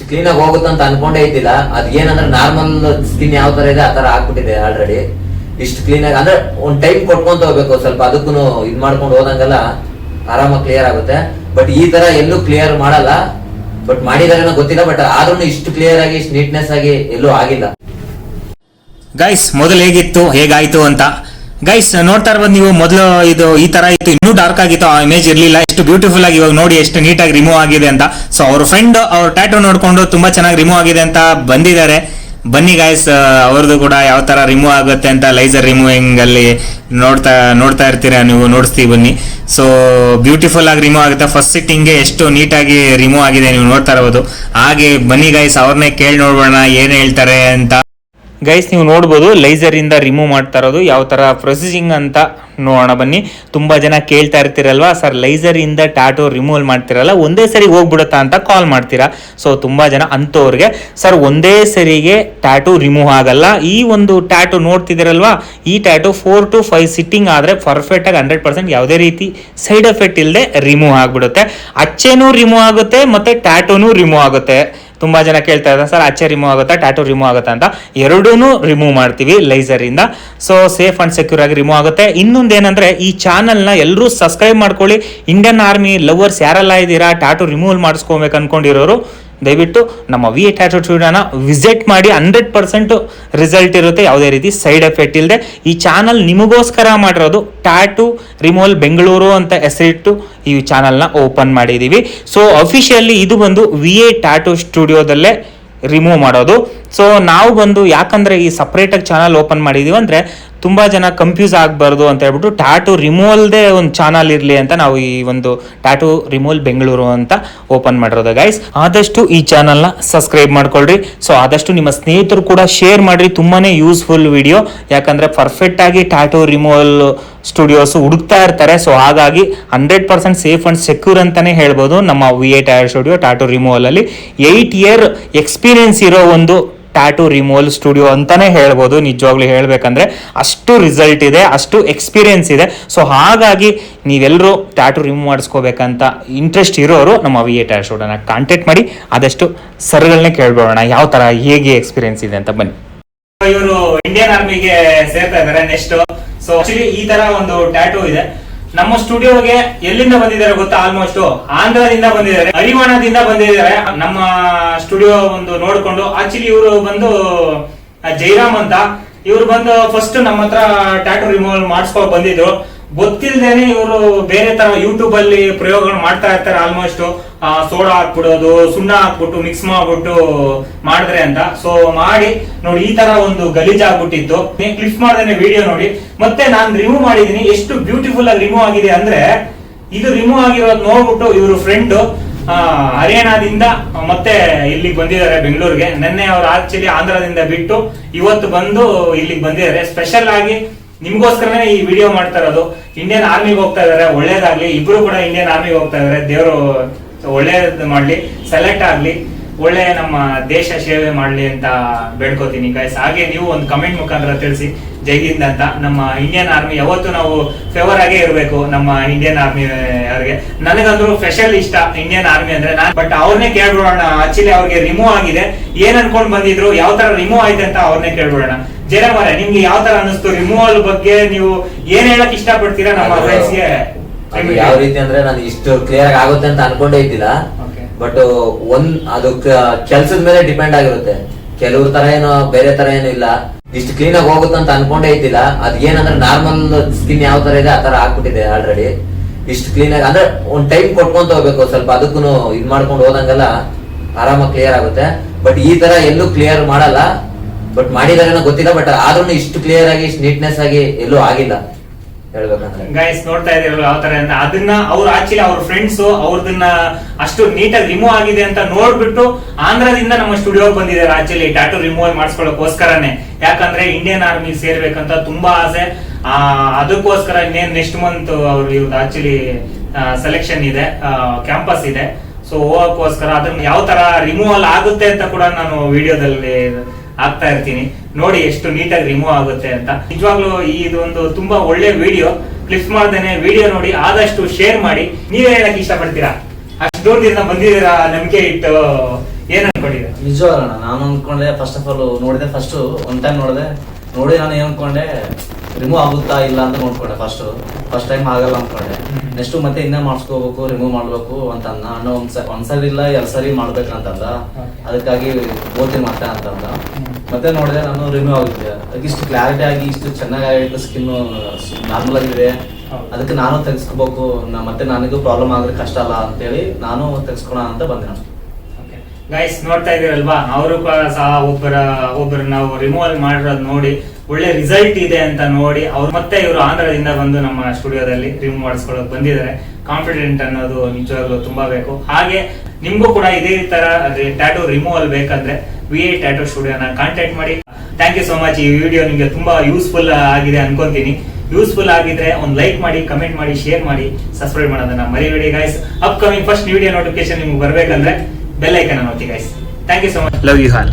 Clean ಆಗಿ ಹೋಗುತ್ತೆ ಅಂತ ಅನ್ಕೊಂಡೇ ಇದ್ದಿಲ್ಲ. ಅದ್ ಏನಂದ್ರೆ ನಾರ್ಮಲ್ ಸ್ಕಿನ್ ಯಾವ ತರ ಇದೆ ಆ ತರ ಆಗ್ಬಿಟ್ಟಿದೆ ಆಲ್ರೆಡಿ. ಇಷ್ಟು ಕ್ಲೀನ್ ಆಗಿ ಅಂದ್ರೆ ಒಂದ್ ಟೈಮ್ ಕೊಟ್ಕೊಂತ ಹೋಗ್ಬೇಕು, ಸ್ವಲ್ಪ ಅದಕ್ಕೂ ಇದ್ ಮಾಡ್ಕೊಂಡು ಹೋದಂಗೆಲ್ಲ ಆರಾಮಾಗಿ ಕ್ಲಿಯರ್ ಆಗುತ್ತೆ. ಬಟ್ ಈ ತರ ಎಲ್ಲೂ ಕ್ಲಿಯರ್ ಮಾಡಲ್ಲ, ಬಟ್ ಮಾಡಿದಾರೇನೋ ಗೊತ್ತಿಲ್ಲ. ಬಟ್ ಆದ್ರೂ ಇಷ್ಟು ಕ್ಲಿಯರ್ ಆಗಿ ಇಷ್ಟು ನೀಟ್ನೆಸ್ ಆಗಿ ಎಲ್ಲೂ ಆಗಿಲ್ಲ. ಗೈಸ್ ಮೊದಲು ಹೇಗಿತ್ತು ಹೇಗಾಯ್ತು ಅಂತ ಗೈಸ್ ನೋಡ್ತಾ ಇರ್ಬೋದು ನೀವು. ಮೊದಲು ಇದು ಈ ತರ ಇತ್ತು, ಇನ್ನೂ ಡಾರ್ಕ್ ಆಗಿತ್ತು, ಆ ಇಮೇಜ್ ಇರ್ಲಿಲ್ಲ. ಎಷ್ಟು ಬ್ಯೂಟಿಫುಲ್ ಆಗಿ ಇವಾಗ ನೋಡಿ ಎಷ್ಟು ನೀಟಾಗಿ ರಿಮೂವ್ ಆಗಿದೆ ಅಂತ. ಸೊ ಅವ್ರ ಫ್ರೆಂಡ್ ಅವ್ರ ಟ್ಯಾಟೂ ನೋಡ್ಕೊಂಡು ತುಂಬಾ ಚೆನ್ನಾಗಿ ರಿಮೂವ್ ಆಗಿದೆ ಅಂತ ಬಂದಿದ್ದಾರೆ. ಬನ್ನಿ ಗಾಯ್ಸ್, ಅವ್ರದ್ದು ಕೂಡ ಯಾವ ತರ ರಿಮೂವ್ ಆಗುತ್ತೆ ಅಂತ ಲೈಸರ್ ರಿಮೂವಿಂಗ್ ಅಲ್ಲಿ ನೋಡ್ತಾ ಇರ್ತೀರಾ ನೀವು, ನೋಡಿಸ್ತೀವಿ ಬನ್ನಿ. ಸೊ ಬ್ಯೂಟಿಫುಲ್ ಆಗಿ ರಿಮೂವ್ ಆಗುತ್ತೆ. ಫಸ್ಟ್ ಸಿಟ್ಟಿಂಗ್ಗೆ ಎಷ್ಟು ನೀಟಾಗಿ ರಿಮೂವ್ ಆಗಿದೆ ನೀವು ನೋಡ್ತಾ ಇರಬಹುದು. ಹಾಗೆ ಬನ್ನಿ ಗಾಯ್ಸ್, ಅವ್ರನ್ನೇ ಕೇಳಿ ನೋಡ್ಬೋಣ ಏನ್ ಹೇಳ್ತಾರೆ ಅಂತ. ಗೈಸ್ ನೀವು ನೋಡ್ಬೋದು ಲೈಸರ್ ಇಂದ ರಿಮೂವ್ ಮಾಡ್ತಾ ಇರೋದು ಯಾವ ತರ ಪ್ರೊಸೀಜಿಂಗ್ ಅಂತ ನೋಡೋಣ ಬನ್ನಿ. ತುಂಬಾ ಜನ ಕೇಳ್ತಾ ಇರ್ತೀರಲ್ವಾ, ಸರ್ ಲೈಸರ್ ಇಂದ ಟ್ಯಾಟೂ ರಿಮೂವಲ್ ಮಾಡ್ತಿರಲ್ಲ ಒಂದೇ ಸರಿ ಹೋಗ್ಬಿಡುತ್ತಾ ಅಂತ ಕಾಲ್ ಮಾಡ್ತೀರಾ. ಸೊ ತುಂಬಾ ಜನ ಅಂತವ್ರಿಗೆ ಸರ್ ಒಂದೇ ಸರಿಗೆ ಟ್ಯಾಟೂ ರಿಮೂವ್ ಆಗಲ್ಲ. ಈ ಒಂದು ಟ್ಯಾಟೂ ನೋಡ್ತಿದ್ದೀರಲ್ವಾ, ಈ ಟ್ಯಾಟೂ 4 to 5 ಸಿಟ್ಟಿಂಗ್ ಆದ್ರೆ ಪರ್ಫೆಕ್ಟ್ ಆಗಿ 100% ಯಾವುದೇ ರೀತಿ ಸೈಡ್ ಎಫೆಕ್ಟ್ ಇಲ್ಲದೆ ರಿಮೂವ್ ಆಗ್ಬಿಡುತ್ತೆ. ಅಚ್ಚೆನೂ ರಿಮೂವ್ ಆಗುತ್ತೆ ಮತ್ತೆ ಟ್ಯಾಟೂನು ರಿಮೂವ್ ಆಗುತ್ತೆ. ತುಂಬಾ ಜನ ಕೇಳ್ತಾ ಇದ್ದಾರೆ ಸರ್ ಅಚ್ಚೆ ರಿಮೂವ್ ಆಗುತ್ತಾ ಟ್ಯಾಟೂ ರಿಮೂವ್ ಆಗುತ್ತಾ ಅಂತ. ಎರಡೂ ರಿಮೂವ್ ಮಾಡ್ತೀವಿ ಲೈಸರ್ ಇಂದ. ಸೊ ಸೇಫ್ ಅಂಡ್ ಸೆಕ್ಯೂರ್ ಆಗಿ ರಿಮೂವ್ ಆಗುತ್ತೆ. ಇನ್ನೊಂದು ಏನಂದ್ರೆ ಈ ಚಾನಲ್ ನ ಎಲ್ಲರೂ ಸಬ್ಸ್ಕ್ರೈಬ್ ಮಾಡ್ಕೊಳ್ಳಿ. ಇಂಡಿಯನ್ ಆರ್ಮಿ ಲವರ್ಸ್ ಯಾರೆಲ್ಲ ಇದ್ದೀರಾ, ಟ್ಯಾಟೂ ರಿಮೂವಲ್ ಮಾಡಿಸ್ಕೋಬೇಕು ಅನ್ಕೊಂಡಿರೋರು ದಯವಿಟ್ಟು ನಮ್ಮ VA ಟ್ಯಾಟೂ ಸ್ಟುಡಿಯೋನ ವಿಸಿಟ್ ಮಾಡಿ. 100% ರಿಸಲ್ಟ್ ಇರುತ್ತೆ, ಯಾವುದೇ ರೀತಿ ಸೈಡ್ ಎಫೆಕ್ಟ್ ಇಲ್ಲದೆ. ಈ ಚಾನಲ್ ನಿಮಗೋಸ್ಕರ ಮಾಡಿರೋದು. ಟ್ಯಾಟೂ ರಿಮೂವಲ್ ಬೆಂಗಳೂರು ಅಂತ ಹೆಸರಿಟ್ಟು ಈ ಚಾನಲ್ನ ಓಪನ್ ಮಾಡಿದ್ದೀವಿ. ಸೊ ಅಫಿಷಿಯಲಿ ಇದು ಬಂದು VA ಟ್ಯಾಟೂ ಸ್ಟುಡಿಯೋದಲ್ಲೇ ರಿಮೂವ್ ಮಾಡೋದು. ಸೊ ನಾವು ಬಂದು ಯಾಕಂದ್ರೆ ಈ ಸಪ್ರೇಟ್ ಆಗಿ ಚಾನಲ್ ಓಪನ್ ಮಾಡಿದೀವಿ ಅಂದ್ರೆ ತುಂಬಾ ಜನ ಕನ್ಫ್ಯೂಸ್ ಆಗಬಾರ್ದು ಅಂತ ಹೇಳ್ಬಿಟ್ಟು ಟ್ಯಾಟೂ ರಿಮೂವಲ್ದೇ ಒಂದು ಚಾನಲ್ ಇರಲಿ ಅಂತ ನಾವು ಈ ಒಂದು ಟ್ಯಾಟೂ ರಿಮೂವಲ್ ಬೆಂಗಳೂರು ಅಂತ ಓಪನ್ ಮಾಡಿರೋದು ಗೈಸ್. ಆದಷ್ಟು ಈ ಚಾನಲ್ನ ಸಬ್ಸ್ಕ್ರೈಬ್ ಮಾಡ್ಕೊಳ್ರಿ. ಸೊ ಆದಷ್ಟು ನಿಮ್ಮ ಸ್ನೇಹಿತರು ಕೂಡ ಶೇರ್ ಮಾಡ್ರಿ, ತುಂಬಾನೇ ಯೂಸ್ಫುಲ್ ವಿಡಿಯೋ. ಯಾಕಂದ್ರೆ ಪರ್ಫೆಕ್ಟ್ ಆಗಿ ಟ್ಯಾಟೂ ರಿಮೂವಲ್ ಸ್ಟುಡಿಯೋಸ್ ಹುಡುಕ್ತಾ ಇರ್ತಾರೆ. ಸೊ ಹಾಗಾಗಿ 100% ಸೇಫ್ ಅಂಡ್ ಸೆಕ್ಯೂರ್ ಅಂತಾನೆ ಹೇಳ್ಬೋದು ನಮ್ಮ VA tattoo studio. Tattoo removal ಅಲ್ಲಿ 8 year ಎಕ್ಸ್ಪೀರಿಯನ್ಸ್ ಇರೋ ಒಂದು ಟ್ಯಾಟೂ ರಿಮೂವಲ್ ಸ್ಟುಡಿಯೋ ಅಂತಾನೆ ಹೇಳ್ಬೋದು. ನಿಜವಾಗ್ಲೂ ಹೇಳ್ಬೇಕಂದ್ರೆ ಅಷ್ಟು ರಿಸಲ್ಟ್ ಇದೆ, ಅಷ್ಟು ಎಕ್ಸ್ಪೀರಿಯನ್ಸ್ ಇದೆ. ಸೊ ಹಾಗಾಗಿ ನೀವೆಲ್ಲರೂ ಟ್ಯಾಟೂ ರಿಮೂವ್ ಮಾಡಿಸ್ಕೋಬೇಕಂತ ಇಂಟ್ರೆಸ್ಟ್ ಇರೋರು ನಮ್ಮ VA ಟ್ಯಾಟೂ ಸ್ಟುಡಿಯೋನ ಕಾಂಟ್ಯಾಕ್ಟ್ ಮಾಡಿ. ಆದಷ್ಟು ಸರ್ಗಳನ್ನೇ ಕೇಳ್ಬೋಣ ಯಾವ ತರ ಹೇಗೆ ಎಕ್ಸ್ಪೀರಿಯನ್ಸ್ ಇದೆ ಅಂತ. ಬನ್ನಿ, ಇವರು ಇಂಡಿಯನ್ ಆರ್ಮಿಗೆ ಸೇರ್ತಾ ಇದ್ದಾರೆ ನೆಕ್ಸ್ಟ್. ಸೊ ಆಕ್ಚುಲಿ ಈ ತರ ಒಂದು ಟ್ಯಾಟೂ ಇದೆ. ನಮ್ಮ ಸ್ಟುಡಿಯೋಗೆ ಎಲ್ಲಿಂದ ಬಂದಿದ್ದಾರೆ ಗೊತ್ತಾ? ಆಲ್ಮೋಸ್ಟ್ ಆಂಧ್ರದಿಂದ ಬಂದಿದ್ದಾರೆ, ಹರಿಯಾಣದಿಂದ ಬಂದಿದ್ದಾರೆ ನಮ್ಮ ಸ್ಟುಡಿಯೋ ಒಂದು ನೋಡ್ಕೊಂಡು. ಆಕ್ಚುಲಿ ಇವರು ಬಂದು ಜೈರಾಮ್ ಅಂತ, ಇವ್ರು ಬಂದು ಫಸ್ಟ್ ನಮ್ಮ ಹತ್ರ ಟ್ಯಾಟೂ ರಿಮೂವಲ್ ಮಾಡಿಸ್ಕೊ ಬಂದಿದ್ರು. ಗೊತ್ತಿಲ್ದೇನೆ ಇವರು ಬೇರೆ ತರ ಯೂಟ್ಯೂಬ್ ಅಲ್ಲಿ ಪ್ರಯೋಗಗಳು ಮಾಡ್ತಾ ಇರ್ತಾರೆ. ಆಲ್ಮೋಸ್ಟ್ ಸೋಡಾ ಹಾಕ್ಬಿಡೋದು, ಸುಣ್ಣ ಹಾಕ್ಬಿಟ್ಟು ಮಿಕ್ಸ್ ಮಾಡ್ಬಿಟ್ಟು ಮಾಡಿದ್ರೆ ಅಂತ. ಸೊ ಮಾಡಿ ನೋಡಿ ಈ ತರ ಒಂದು ಗಲೀಜ್ ಆಗ್ಬಿಟ್ಟಿತ್ತು. ಕ್ಲಿಪ್ ಮಾಡ್ದೇನೆ ವಿಡಿಯೋ ನೋಡಿ. ಮತ್ತೆ ನಾನು ರಿಮೂವ್ ಮಾಡಿದೀನಿ, ಎಷ್ಟು ಬ್ಯೂಟಿಫುಲ್ ಆಗಿ ರಿಮೂವ್ ಆಗಿದೆ ಅಂದ್ರೆ. ಇದು ರಿಮೂವ್ ಆಗಿರೋದು ನೋಡ್ಬಿಟ್ಟು ಇವರು ಫ್ರೆಂಡ್ ಹರಿಯಾಣದಿಂದ ಮತ್ತೆ ಇಲ್ಲಿಗೆ ಬಂದಿದ್ದಾರೆ ಬೆಂಗಳೂರಿಗೆ. ನಿನ್ನೆ ಅವ್ರು ಆಕ್ಚುಲಿ ಆಂಧ್ರದಿಂದ ಬಿಟ್ಟು ಇವತ್ತು ಬಂದು ಇಲ್ಲಿಗೆ ಬಂದಿದ್ದಾರೆ. ಸ್ಪೆಷಲ್ ಆಗಿ ನಿಮ್ಗೋಸ್ಕರನೇ ಈ ವಿಡಿಯೋ ಮಾಡ್ತಾ ಇರೋದು. ಇಂಡಿಯನ್ ಆರ್ಮಿಗೆ ಹೋಗ್ತಾ ಇದಾರೆ, ಒಳ್ಳೇದಾಗ್ಲಿ. ಇಬ್ರು ಕೂಡ ಇಂಡಿಯನ್ ಆರ್ಮಿಗೆ ಹೋಗ್ತಾ ಇದಾರೆ. ದೇವರು ಒಳ್ಳೇದ್ ಮಾಡ್ಲಿ, ಸೆಲೆಕ್ಟ್ ಆಗ್ಲಿ, ಒಳ್ಳೆ ನಮ್ಮ ದೇಶ ಸೇವೆ ಮಾಡ್ಲಿ ಅಂತ ಬೇಡ್ಕೋತೀನಿ ಗೈಸ್. ಹಾಗೆ ನೀವು ಒಂದು ಕಮೆಂಟ್ ಮುಖಾಂತರ ತಿಳಿಸಿ ಜೈ ಹಿಂದ್ ಅಂತ. ನಮ್ಮ ಇಂಡಿಯನ್ ಆರ್ಮಿ ಯಾವತ್ತು ನಾವು ಫೇವರ್ ಆಗೇ ಇರಬೇಕು ನಮ್ಮ ಇಂಡಿಯನ್ ಆರ್ಮಿ ಅವ್ರಿಗೆ. ನನಗಂದ್ರು ಸ್ಪೆಷಲ್ ಇಷ್ಟ ಇಂಡಿಯನ್ ಆರ್ಮಿ ಅಂದ್ರೆ. ಬಟ್ ಅವ್ರನ್ನೇ ಕೇಳ್ಬಿಡೋಣ. ಆಕ್ಚುಲಿ ಅವ್ರಿಗೆ ರಿಮೂವ್ ಆಗಿದೆ, ಏನ್ ಅನ್ಕೊಂಡ್ ಬಂದಿದ್ರು, ಯಾವ ತರ ರಿಮೂವ್ ಆಯ್ತು ಅಂತ ಅವ್ರನ್ನೇ ಕೇಳ್ಬಿಡೋಣ. ಜಯರಾಮ್ ಅವರೇ, ನಿಮ್ಗೆ ಯಾವ ತರ ಅನಿಸ್ತು ರಿಮೂವಲ್ ಬಗ್ಗೆ? ನೀವು ಏನ್ ಹೇಳಕ್ ಇಷ್ಟ ಪಡ್ತೀರಾ ನಮ್ಮ ಫ್ರೆಂಡ್ಸ್ಗೆ? ಯಾವ ರೀತಿ ಅಂದ್ರೆ ನಾನು ಇಷ್ಟು ಕ್ಲಿಯರ್ ಆಗುತ್ತೆ ಅಂತ ಅನ್ಕೊಂಡೇ ಇದ್ದಿಲ್ಲ. ಬಟ್ ಅದು ಕೆಲ್ಸದ ಮೇಲೆ ಡಿಪೆಂಡ್ ಆಗಿರುತ್ತೆ. ಕೆಲವ್ರ ತರ ಏನೋ ಬೇರೆ ತರ ಏನು ಇಲ್ಲ. ಇಷ್ಟು ಕ್ಲೀನ್ ಆಗಿ ಹೋಗುತ್ತೆ ಅಂತ ಅನ್ಕೊಂಡೇ ಇದ್ದಿಲ್ಲ. ಅದ್ ಏನಂದ್ರೆ ನಾರ್ಮಲ್ ಸ್ಕಿನ್ ಯಾವ ತರ ಇದೆ ಆ ತರ ಆಗ್ಬಿಟ್ಟಿದೆ ಆಲ್ರೆಡಿ. ಇಷ್ಟು ಕ್ಲೀನ್ ಆಗಿ ಅಂದ್ರೆ ಒಂದ್ ಟೈಮ್ ಕೊಟ್ಕೊಂತ ಹೋಗ್ಬೇಕು, ಸ್ವಲ್ಪ ಅದಕ್ಕೂ ಇದ್ ಮಾಡ್ಕೊಂಡು ಹೋದಂಗೆಲ್ಲ ಆರಾಮಾಗಿ ಕ್ಲಿಯರ್ ಆಗುತ್ತೆ. ಬಟ್ ಈ ತರ ಎಲ್ಲೂ ಕ್ಲಿಯರ್ ಮಾಡಲ್ಲ, ಬಟ್ ಮಾಡಿದಾರೇನೋ ಗೊತ್ತಿಲ್ಲ. ಬಟ್ ಆದ್ರೂ ಇಷ್ಟು ಕ್ಲಿಯರ್ ಆಗಿ ಇಷ್ಟು ನೀಟ್ನೆಸ್ ಆಗಿ ಎಲ್ಲೂ ಆಗಿಲ್ಲ ಹೇಳ್ಬೇಕಂದ್ರೆ. ಗೈಸ್ ನೋಡ್ತಾ ಇದ್ದೀರಲ್ಲ ಯಾವ ತರ ಅಂತ. ಅದನ್ನ ಅವ್ರು ಆಕ್ಚುಲಿ ಅವ್ರ ಫ್ರೆಂಡ್ಸ್ ಅವ್ರದನ್ನ ಅಷ್ಟು ನೀಟಾಗಿ ರಿಮೂವ್ ಆಗಿದೆ ಅಂತ ನೋಡ್ಬಿಟ್ಟು ಆಂಧ್ರದಿಂದ ನಮ್ಮ ಸ್ಟುಡಿಯೋ ಬಂದಿದ್ದಾರೆ. ಆಕ್ಚುಲಿ ಟ್ಯಾಟೂ ರಿಮೂವಲ್ ಮಾಡಿಸ್ಕೊಳ್ಳೋಕೋಸ್ಕರನೇ. ಯಾಕಂದ್ರೆ ಇಂಡಿಯನ್ ಆರ್ಮಿ ಸೇರ್ಬೇಕಂತ ತುಂಬಾ ಆಸೆ. ಅದಕ್ಕೋಸ್ಕರ ಇನ್ನೇನ್ ನೆಕ್ಸ್ಟ್ ಮಂತ್ ಅವ್ರು ಇವ್ರದ್ದು ಆಕ್ಚುಲಿ ಸೆಲೆಕ್ಷನ್ ಇದೆ, ಕ್ಯಾಂಪಸ್ ಇದೆ. ಸೊ ಹೋಗೋಕ್ಕೋಸ್ಕರ ಅದನ್ನ ಯಾವ ತರ ರಿಮೂವಲ್ ಆಗುತ್ತೆ ಅಂತ ಕೂಡ ನಾನು ವಿಡಿಯೋದಲ್ಲಿ ಆಗ್ತಾ ಇರ್ತೀನಿ. ನೋಡಿ ಎಷ್ಟು ನೀಟಾಗಿ ರಿಮೂವ್ ಆಗುತ್ತೆ ಅಂತ. ನಿಜವಾಗ್ಲೂ ಇದೊಂದು ತುಂಬಾ ಒಳ್ಳೆ ವಿಡಿಯೋ. ಕ್ಲಿಪ್ ಮಾಡ್ದೇನೆ ವಿಡಿಯೋ ನೋಡಿ, ಆದಷ್ಟು ಶೇರ್ ಮಾಡಿ. ನೀವೇ ಹೇಳಕ್ ಇಷ್ಟಪಡ್ತೀರಾ? ಅಷ್ಟು ದೂರದಿಂದ ಬಂದಿದ್ದೀರಾ, ನಂಬಿಕೆ ಇಟ್ಟು ಏನ್ ಅನ್ಕೊಂಡಿದ್ದೆ? ನಿಜವಾಗ್ಲೂ ನಾನು ಅನ್ಕೊಂಡೆ ಫಸ್ಟ್ ಆಫ್ ಆಲ್ ನೋಡಿದೆ, ಫಸ್ಟ್ ಒನ್ ಟೈಮ್ ನೋಡಿ ನಾನು ಏನ್ ಅನ್ಕೊಂಡೆ ರಿಮೂವ್ ಆಗುತ್ತಾ ಇಲ್ಲ ಅಂತ ನೋಡ್ಕೊಂಡೆ. ಫಸ್ಟ್ ಟೈಮ್ ಆಗಲ್ಲ ಅನ್ಕೊಂಡೆ. ನೆಕ್ಸ್ಟ್ ಮತ್ತೆ ಇನ್ನೇ ಮಾಡಿಸ್ಕೋಬೇಕು, ರಿಮೂವ್ ಮಾಡ್ಬೇಕು ಅಂತ ಅಣ್ಣ ಒಂದ್ಸರಿ ಇಲ್ಲ 2 ಸರಿ ಮಾಡ್ಬೇಕಂತಂದ. ಅದಕ್ಕಾಗಿ ಓದ್ತೀನಿ ಮತ್ತೆ ಅಂತಂದ. ಮತ್ತೆ ನೋಡಿದೆ ನಾನು ರಿಮೂವ್ ಆಗಿದೆ. ಅದಕ್ಕೆ ಇಷ್ಟು ಕ್ಲಾರಿಟಿ ಆಗಿ ಇಷ್ಟು ಚೆನ್ನಾಗಿ ಸ್ಕಿನ್ ನಾರ್ಮಲ್ ಆಗಿದೆ. ಅದಕ್ಕೆ ನಾನು ತೆಗೆಸ್ಕೋಬೇಕು, ಮತ್ತೆ ನನಗೂ ಪ್ರಾಬ್ಲಮ್ ಆದ್ರೆ ಕಷ್ಟ ಅಲ್ಲ ಅಂತೇಳಿ ನಾನು ತೆಗೆಸ್ಕೊಳ ಅಂತ ಬಂದೆ ನಾನು. ಗೈಸ್ ನೋಡ್ತಾ ಇದೀರಲ್ವಾ, ಅವರು ಸಹ ಒಬ್ಬರು ನಾವು ರಿಮೂವಲ್ ಮಾಡಿರೋದು ನೋಡಿ ಒಳ್ಳೆ ರಿಸಲ್ಟ್ ಇದೆ ಅಂತ ನೋಡಿ ಅವ್ರು ಮತ್ತೆ ಇವರು ಆಂಧ್ರದಿಂದ ಬಂದು ನಮ್ಮ ಸ್ಟುಡಿಯೋದಲ್ಲಿ ರಿಮೂವ್ ಮಾಡಿಸ್ಕೊಳ್ಳೋಕೆ ಬಂದಿದ್ದಾರೆ. ಕಾನ್ಫಿಡೆಂಟ್ ಅನ್ನೋದು ನಿಜವಾಗ್ಲೂ ತುಂಬಾ ಬೇಕು. ಹಾಗೆ ನಿಮ್ಗೂ ಕೂಡ ಇದೇ ತರ ಟ್ಯಾಟೂ ರಿಮೂವಲ್ ಬೇಕಂದ್ರೆ VI ಟ್ಯಾಟೂ ಸ್ಟುಡಿಯೋನ ಕಾಂಟ್ಯಾಕ್ಟ್ ಮಾಡಿ. Thank you so much. ಈ ವಿಡಿಯೋ ನಿಮ್ಗೆ ತುಂಬಾ ಯೂಸ್ಫುಲ್ ಆಗಿದೆ ಅನ್ಕೊಂತೀನಿ. ಯೂಸ್ಫುಲ್ ಆಗಿದ್ರೆ ಒಂದು ಲೈಕ್ ಮಾಡಿ, ಕಮೆಂಟ್ ಮಾಡಿ, ಶೇರ್ ಮಾಡಿ, ಸಬ್ಸ್ಕ್ರೈಬ್ ಮಾಡೋದನ್ನ ಮರಿಬೇಡಿ guys. Upcoming first video notification ನಿಮ್ಗೆ ಬರ್ಬೇಕಂದ್ರೆ ಬೆಲ್ ಐಕನ್ ಒತ್ತಿ guys. Thank you so much. Love you all.